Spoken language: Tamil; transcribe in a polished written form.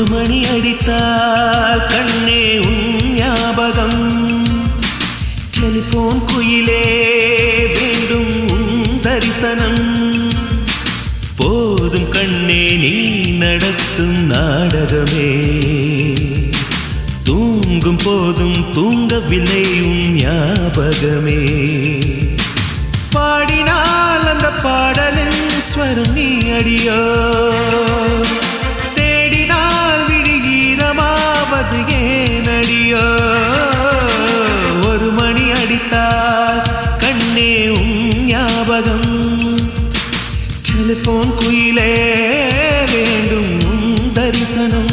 ஒரு மணி அடித்தால் கண்ணே உன் ஞாபகம் டெலிபோன் குயிலே வேண்டும் உன் தரிசனம் போதும் கண்ணே நீ நடத்தும் நாடகமே தூங்கும் போதும் தூங்கவில்லை உன் ஞாபகமே பாடினால் அந்த பாடலின் ஸ்வரம் நீ அடியோ தேடினால் விழிகீரமாவது ஏன் அடியோ ஒரு மணி அடித்தால் கண்ணே உன் ஞாபகம் டெலிபோன் குயிலே வேண்டும் உன் தரிசனம்